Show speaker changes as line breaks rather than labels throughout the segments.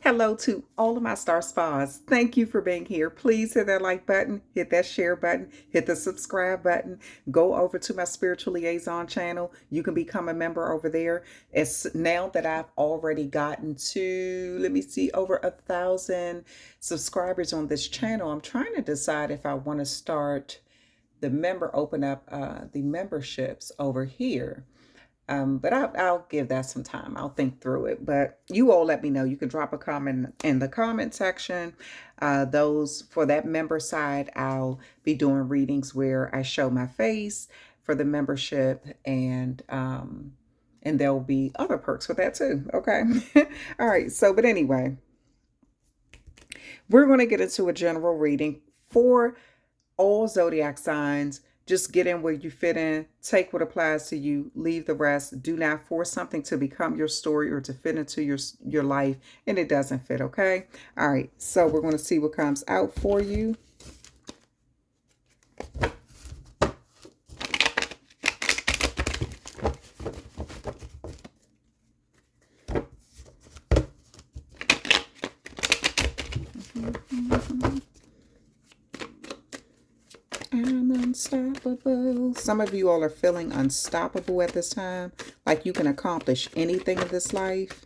Hello to all of my star spas. Thank you for being here. Please hit that like button, hit that share button, hit the subscribe button. Go over to my spiritual liaison channel. You can become a member over there. It's now that I've already gotten to, let me see, over 1,000 subscribers on this channel. I'm trying to decide if I want to start open up the memberships over here. But I'll give that some time. I'll think through it. But you all let me know. You can drop a comment in the comment section. Those for that member side, I'll be doing readings where I show my face for the membership, and there'll be other perks with that too. Okay. All right. So, but anyway, we're going to get into a general reading for all zodiac signs. Just get in where you fit in, take what applies to you, leave the rest. Do not force something to become your story or to fit into your life and it doesn't fit, okay? All right, so we're going to see what comes out for you. I'm unstoppable. Some of you all are feeling unstoppable at this time, like you can accomplish anything in this life.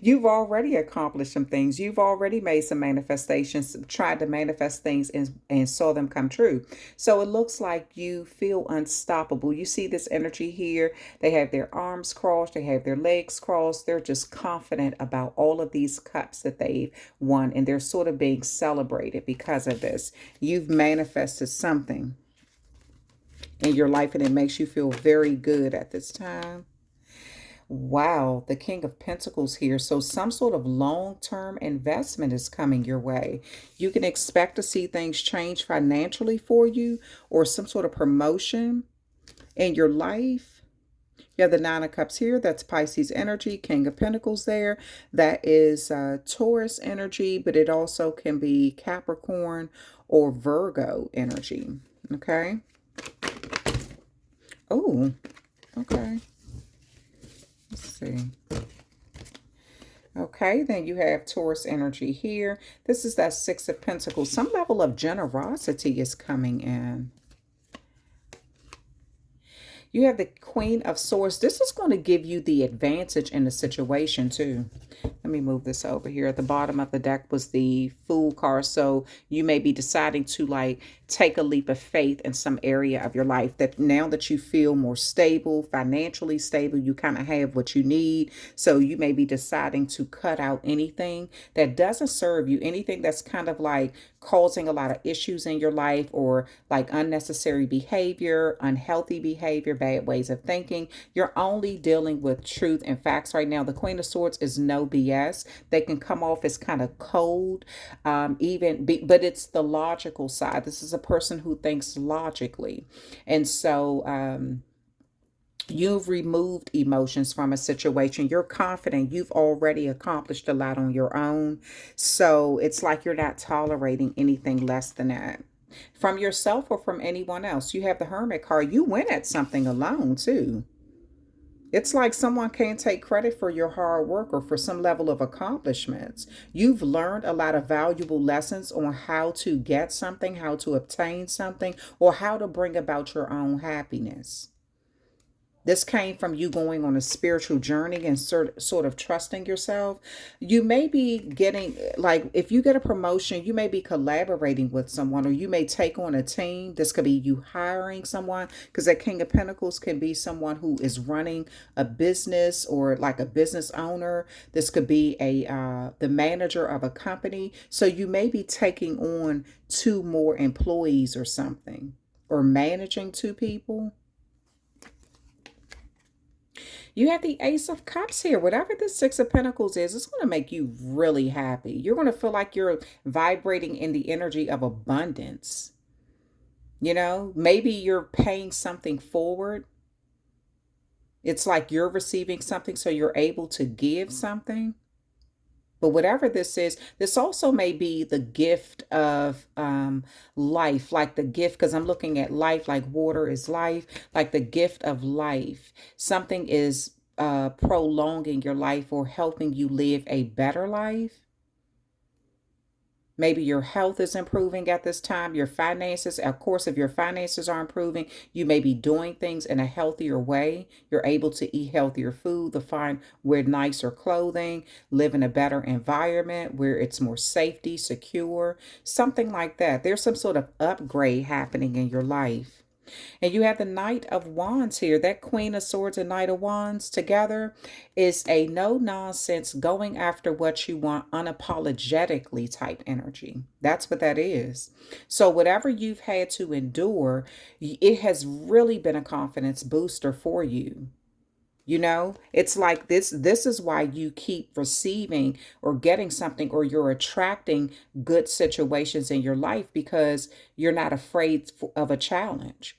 You've already accomplished some things. You've already made some manifestations, tried to manifest things and saw them come true. So it looks like you feel unstoppable. You see this energy here. They have their arms crossed. They have their legs crossed. They're just confident about all of these cups that they've won. And they're sort of being celebrated because of this. You've manifested something in your life and it makes you feel very good at this time. Wow, the King of Pentacles here. So some sort of long-term investment is coming your way. You can expect to see things change financially for you or some sort of promotion in your life. You have the Nine of Cups here. That's Pisces energy. King of Pentacles there. That is Taurus energy, but it also can be Capricorn or Virgo energy. Okay. Oh, okay. Let's see. Okay, then you have Taurus energy here. This is that Six of Pentacles. Some level of generosity is coming in. You have the Queen of Swords. This is going to give you the advantage in the situation too. Let me move this over here. At the bottom of the deck was the Fool card. So you may be deciding to like take a leap of faith in some area of your life, that now that you feel more stable, financially stable, you kind of have what you need. So you may be deciding to cut out anything that doesn't serve you, anything that's kind of like causing a lot of issues in your life, or like unnecessary behavior, unhealthy behavior, bad ways of thinking. You're only dealing with truth and facts right now. The Queen of Swords is no BS. They can come off as kind of cold, but it's the logical side. This is a person who thinks logically. And so, you've removed emotions from a situation. You're confident. You've already accomplished a lot on your own. So it's like you're not tolerating anything less than that from yourself or from anyone else. You have the Hermit card. You went at something alone too. It's like someone can't take credit for your hard work or for some level of accomplishments. You've learned a lot of valuable lessons on how to get something, how to obtain something, or how to bring about your own happiness. This came from you going on a spiritual journey and sort of trusting yourself. You may be getting, like, if you get a promotion, you may be collaborating with someone, or you may take on a team. This could be you hiring someone, because that King of Pentacles can be someone who is running a business or like a business owner. This could be the manager of a company. So you may be taking on 2 more employees or something, or managing 2 people. You have the Ace of Cups here. Whatever the Six of Pentacles is, it's going to make you really happy. You're going to feel like you're vibrating in the energy of abundance. You know, maybe you're paying something forward. It's like you're receiving something, so you're able to give something. But whatever this is, this also may be the gift of life, like the gift, because I'm looking at life, like water is life, like the gift of life. Something is prolonging your life or helping you live a better life. Maybe your health is improving at this time. Your finances, of course, if your finances are improving, you may be doing things in a healthier way. You're able to eat healthier food, to wear nicer clothing, live in a better environment where it's more safety, secure, something like that. There's some sort of upgrade happening in your life. And you have the Knight of Wands here. That Queen of Swords and Knight of Wands together is a no-nonsense, going after what you want unapologetically type energy. That's what that is. So whatever you've had to endure, it has really been a confidence booster for you. You know, it's like this is why you keep receiving or getting something, or you're attracting good situations in your life, because you're not afraid of a challenge.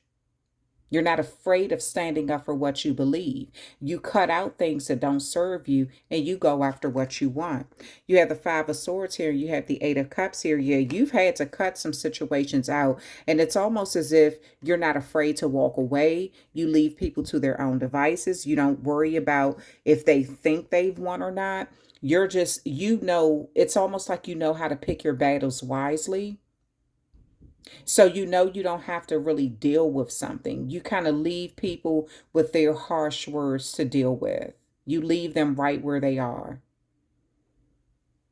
You're not afraid of standing up for what you believe. You cut out things that don't serve you and you go after what you want. You have the Five of Swords here. You have the Eight of Cups here. Yeah, you've had to cut some situations out, and it's almost as if you're not afraid to walk away. You leave people to their own devices. You don't worry about if they think they've won or not. You're just, it's almost like you know how to pick your battles wisely. So you don't have to really deal with something. You kind of leave people with their harsh words to deal with. You leave them right where they are.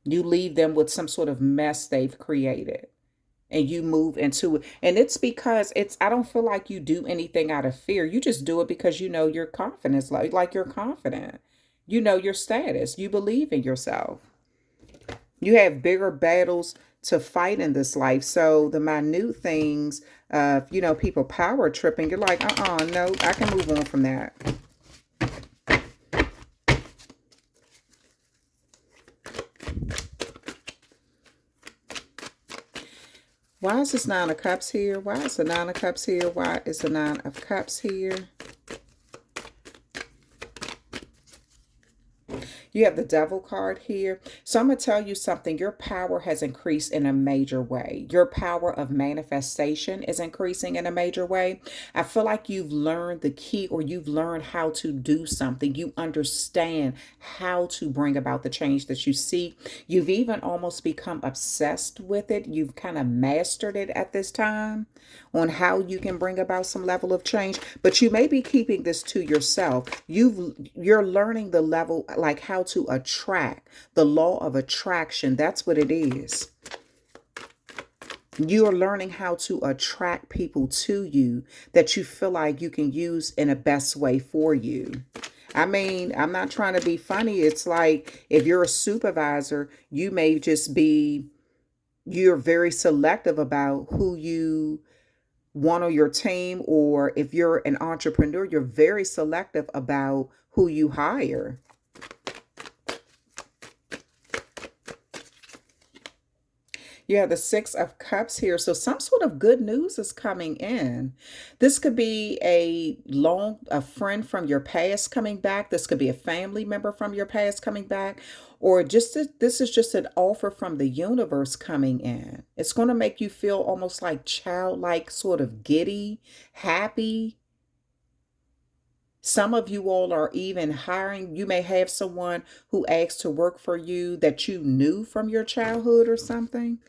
You leave them with some sort of mess they've created. And you move into it. And it's because I don't feel like you do anything out of fear. You just do it because you know your confidence, like you're confident. You know your status. You believe in yourself. You have bigger battles to fight in this life. So the minute things of, people power tripping, you're like, no, I can move on from that. Why is this Nine of Cups here? Why is the Nine of Cups here? Why is the Nine of Cups here? You have the Devil card here. So I'm going to tell you something. Your power has increased in a major way. Your power of manifestation is increasing in a major way. I feel like you've learned the key, or you've learned how to do something. You understand how to bring about the change that you seek. You've even almost become obsessed with it. You've kind of mastered it at this time on how you can bring about some level of change. But you may be keeping this to yourself. You're learning the level, like how to attract, the law of attraction. That's what it is. You are learning how to attract people to you that you feel like you can use in a best way for you. I mean, I'm not trying to be funny. It's like if you're a supervisor, you may just be, you're very selective about who you want on your team. Or if you're an entrepreneur, you're very selective about who you hire. You have the Six of Cups here. So some sort of good news is coming in. This could be a friend from your past coming back. This could be a family member from your past coming back. Or this is just an offer from the universe coming in. It's going to make you feel almost like childlike, sort of giddy, happy. Some of you all are even hiring. You may have someone who asked to work for you that you knew from your childhood or something.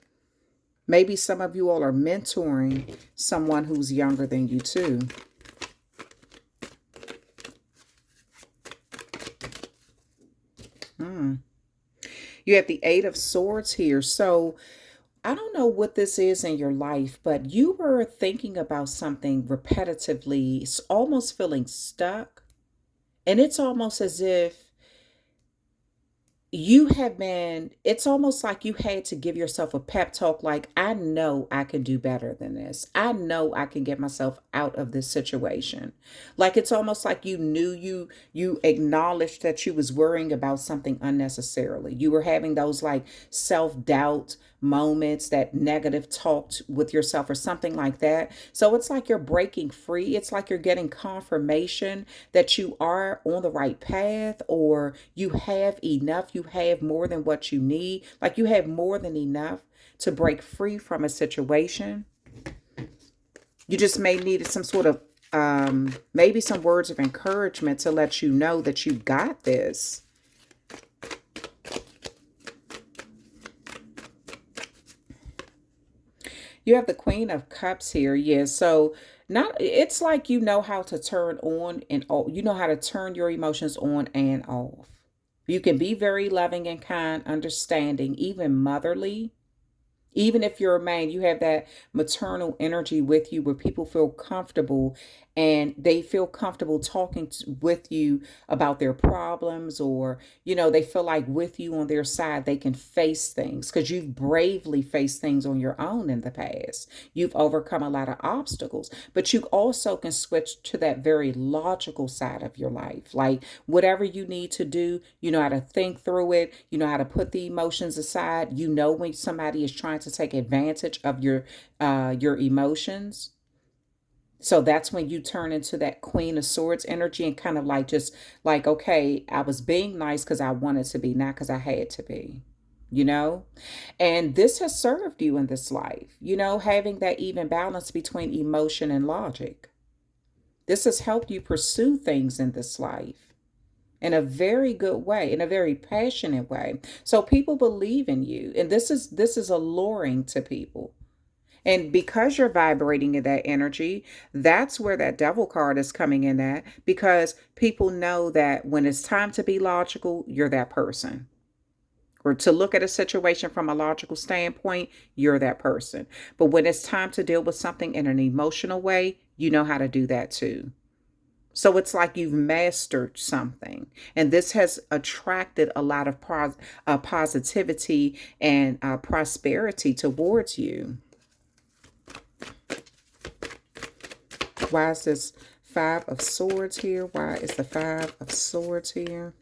Maybe some of you all are mentoring someone who's younger than you too. You have the Eight of Swords here. So I don't know what this is in your life, but you were thinking about something repetitively, it's almost feeling stuck. And it's almost as if it's almost like you had to give yourself a pep talk, like, I know I can do better than this. I know I can get myself out of this situation. Like it's almost like you knew, you acknowledged that you was worrying about something unnecessarily. You were having those like self-doubt moments, that negative talk with yourself or something like that. So it's like you're breaking free. It's like you're getting confirmation that you are on the right path, or you have enough. You have more than what you need. Like you have more than enough to break free from a situation. You just may need some sort of maybe some words of encouragement to let you know that you got this. You have the Queen of Cups here. Yeah, so not it's like you know how to turn on and off. You know how to turn your emotions on and off. You can be very loving and kind, understanding, even motherly. Even if you're a man, you have that maternal energy with you where people feel comfortable and they feel comfortable talking with you about their problems, or, they feel like with you on their side, they can face things because you've bravely faced things on your own in the past. You've overcome a lot of obstacles, but you also can switch to that very logical side of your life. Like whatever you need to do, you know how to think through it, you know how to put the emotions aside, when somebody is trying to take advantage of your emotions. So that's when you turn into that Queen of Swords energy and kind of like just like, okay, I was being nice because I wanted to be, not because I had to be, you know? And this has served you in this life, having that even balance between emotion and logic. This has helped you pursue things in this life in a very good way, in a very passionate way. So people believe in you, and this is alluring to people. And because you're vibrating in that energy, that's where that devil card is coming in at, because people know that when it's time to be logical, you're that person. Or to look at a situation from a logical standpoint, you're that person. But when it's time to deal with something in an emotional way, you know how to do that too. So it's like you've mastered something. And this has attracted a lot of positivity and prosperity towards you. Why is this Five of Swords here? Why is the Five of Swords here?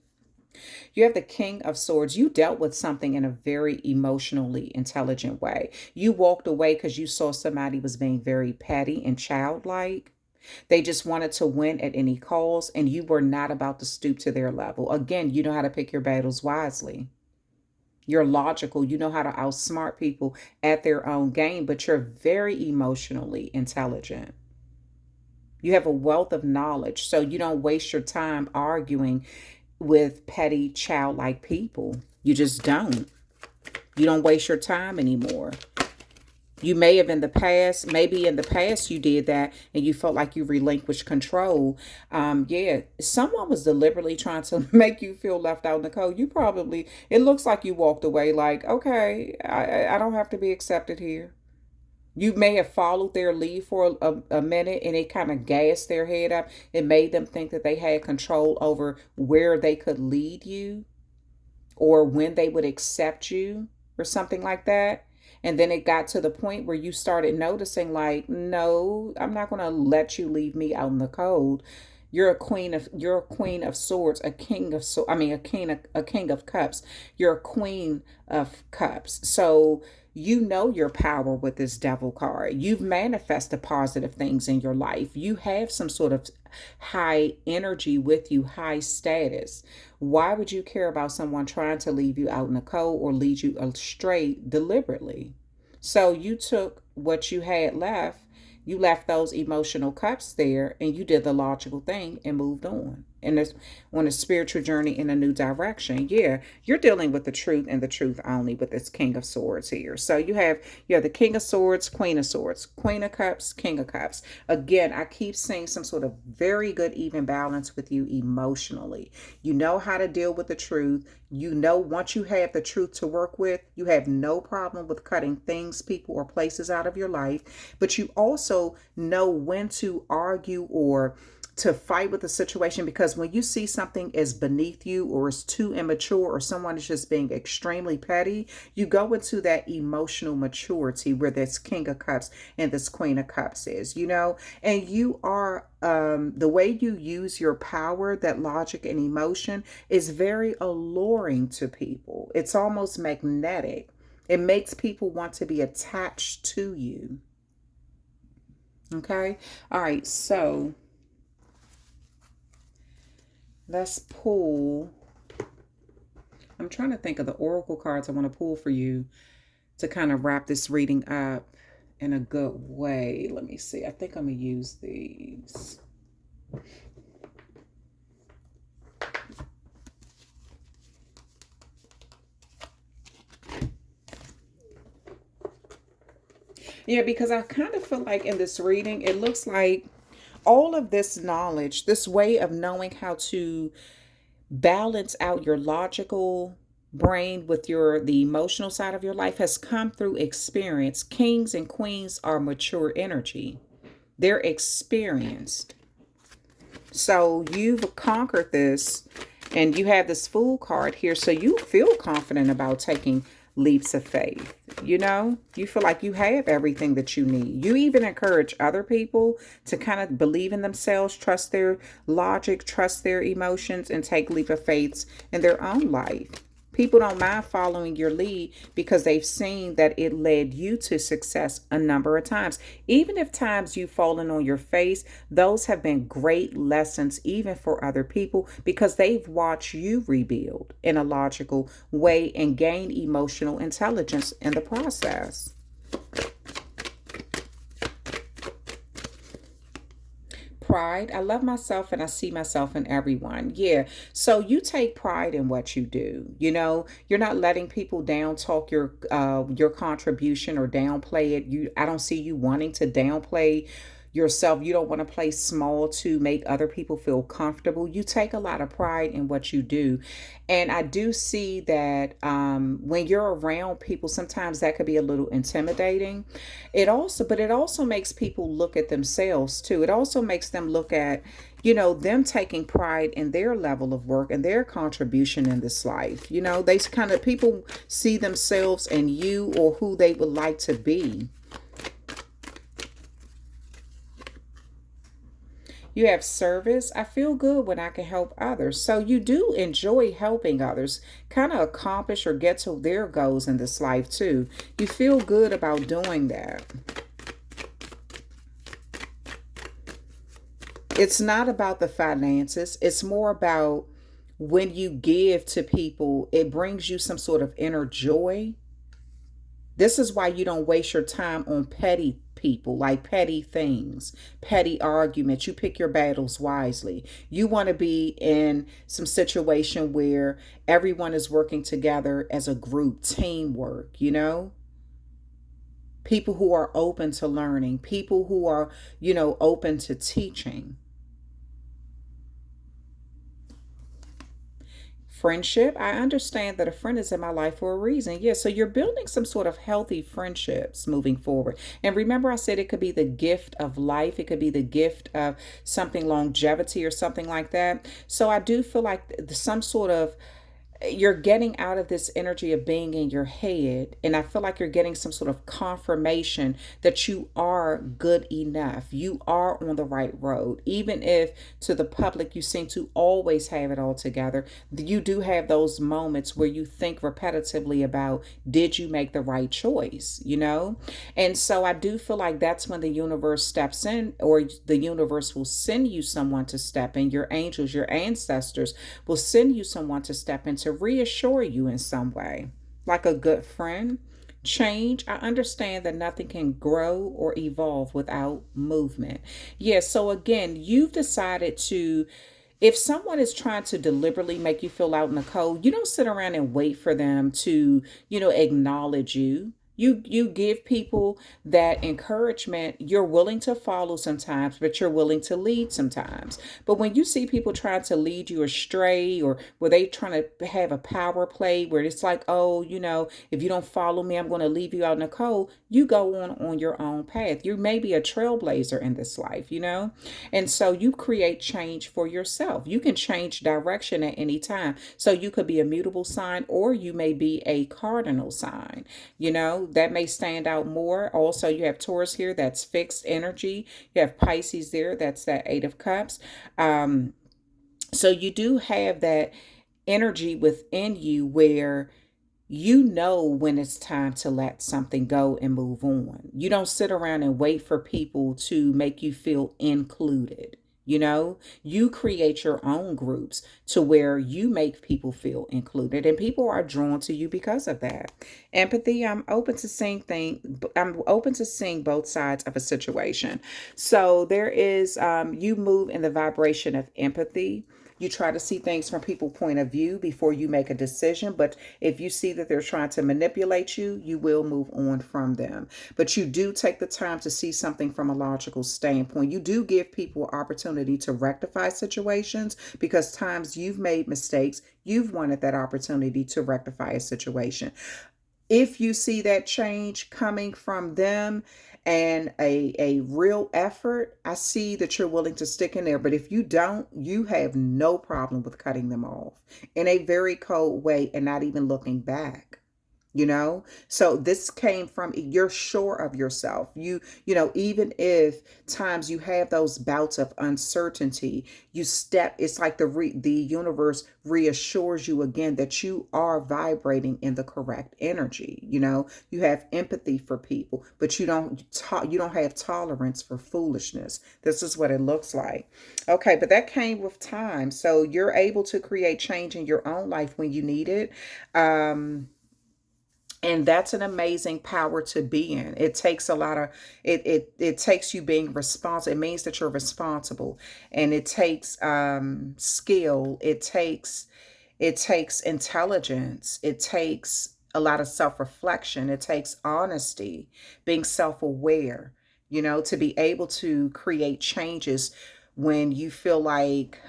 You have the King of Swords. You dealt with something in a very emotionally intelligent way. You walked away because you saw somebody was being very petty and childlike. They just wanted to win at any cost, and you were not about to stoop to their level. Again, you know how to pick your battles wisely. You're logical. You know how to outsmart people at their own game, but you're very emotionally intelligent. You have a wealth of knowledge, so you don't waste your time arguing with petty, childlike people. You just don't. You don't waste your time anymore. You may have maybe in the past you did that and you felt like you relinquished control. Yeah, someone was deliberately trying to make you feel left out in the cold. It looks like you walked away like, okay, I don't have to be accepted here. You may have followed their lead for a minute and it kind of gassed their head up. It made them think that they had control over where they could lead you or when they would accept you or something like that. And then it got to the point where you started noticing, like, no, I'm not going to let you leave me out in the cold. You're a queen of swords, a king of a king of cups. You're a queen of cups. So you know your power with this devil card. You've manifested positive things in your life. You have some sort of high energy with you, high status. Why would you care about someone trying to leave you out in the cold or lead you astray deliberately? So you took what you had left, you left those emotional cups there, and you did the logical thing and moved on a spiritual journey in a new direction. Yeah, you're dealing with the truth and the truth only with this King of Swords here. So you have the King of Swords, Queen of Swords, Queen of Cups, King of Cups. Again, I keep seeing some sort of very good even balance with you emotionally. You know how to deal with the truth. You know, once you have the truth to work with, you have no problem with cutting things, people, or places out of your life. But you also know when to argue or to fight with the situation, because when you see something is beneath you or is too immature or someone is just being extremely petty, you go into that emotional maturity where this King of Cups and this Queen of Cups is, and you are the way you use your power, that logic and emotion, is very alluring to people. It's almost magnetic. It makes people want to be attached to you. Okay. All right. So let's pull. I'm trying to think of the oracle cards I want to pull for you to kind of wrap this reading up. in a good way. Let me see. I think I'm going to use these. Yeah, because I kind of feel like in this reading, it looks like all of this knowledge, this way of knowing how to balance out your logical brain with the emotional side of your life has come through experience. Kings and queens are mature energy. They're experienced. So you've conquered this and you have this Fool card here. So you feel confident about taking leaps of faith. You know, you feel like you have everything that you need. You even encourage other people to kind of believe in themselves, trust their logic, trust their emotions, and take leap of faiths in their own life. People don't mind following your lead because they've seen that it led you to success a number of times. Even if times you've fallen on your face, those have been great lessons, even for other people, because they've watched you rebuild in a logical way and gain emotional intelligence in the process. Pride. I love myself and I see myself in everyone. Yeah. So you take pride in what you do. You know, you're not letting people down talk your contribution or downplay it. I don't see you wanting to downplay yourself. You don't want to play small to make other people feel comfortable. You take a lot of pride in what you do. And I do see that when you're around people, sometimes that could be a little intimidating. But it also makes people look at themselves too. It also makes them look at, them taking pride in their level of work and their contribution in this life. They kind of, people see themselves and you or who they would like to be. You have service. I feel good when I can help others. So you do enjoy helping others kind of accomplish or get to their goals in this life too. You feel good about doing that. It's not about the finances. It's more about when you give to people, it brings you some sort of inner joy. This is why you don't waste your time on petty people, like petty things, petty arguments. You pick your battles wisely. You want to be in some situation where everyone is working together as a group, teamwork. People who are open to learning, people who are, open to teaching. Friendship. I understand that a friend is in my life for a reason. Yeah, so you're building some sort of healthy friendships moving forward. And remember, I said it could be the gift of life, it could be the gift of something longevity or something like that. So I do feel like some sort of you're getting out of this energy of being in your head, and I feel like you're getting some sort of confirmation that you are good enough, you are on the right road, even if to the public you seem to always have it all together. You do have those moments where you think repetitively about, did you make the right choice? And so I do feel like that's when the universe steps in, or the universe will send you someone to step in. Your angels, your ancestors will send you someone to step in to reassure you in some way, like a good friend. Change. I understand that nothing can grow or evolve without movement. Yes. So again, you've decided to, if someone is trying to deliberately make you feel out in the cold, you don't sit around and wait for them to, acknowledge you. You give people that encouragement. You're willing to follow sometimes, but you're willing to lead sometimes. But when you see people trying to lead you astray, or where they trying to have a power play where it's like, oh, if you don't follow me, I'm going to leave you out in the cold. You go on your own path. You may be a trailblazer in this life. And so you create change for yourself. You can change direction at any time. So you could be a mutable sign, or you may be a cardinal sign. That may stand out more. Also, you have Taurus here, that's fixed energy. You have Pisces there, that's that Eight of Cups. So you do have that energy within you where you know when it's time to let something go and move on. You don't sit around and wait for people to make you feel included. You know, you create your own groups to where you make people feel included, and people are drawn to you because of that. Empathy, I'm open to seeing both sides of a situation. So there is you move in the vibration of empathy. You try to see things from people's point of view before you make a decision. But if you see that they're trying to manipulate you, you will move on from them. But you do take the time to see something from a logical standpoint. You do give people opportunity to rectify situations because times you've made mistakes, you've wanted that opportunity to rectify a situation. If you see that change coming from them and a real effort, I see that you're willing to stick in there. But if you don't, you have no problem with cutting them off in a very cold way and not even looking back. So this came from, you're sure of yourself. Even if times you have those bouts of uncertainty, it's like the universe reassures you again that you are vibrating in the correct energy. You have empathy for people, but you don't have tolerance for foolishness. This is what it looks like. Okay, but that came with time, so you're able to create change in your own life when you need it. And that's an amazing power to be in. It takes a lot of it takes you being responsible. It means that you're responsible, and it takes skill. It takes intelligence. It takes a lot of self-reflection. It takes honesty, being self-aware, to be able to create changes when you feel like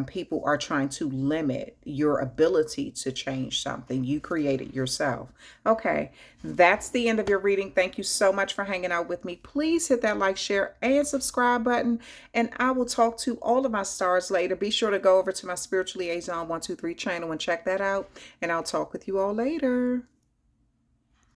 people are trying to limit your ability to change something. You create it yourself. Okay, that's the end of your reading. Thank you so much for hanging out with me. Please hit that like, share, and subscribe button. And I will talk to all of my stars later. Be sure to go over to my Spiritual Liaison 123 channel and check that out. And I'll talk with you all later.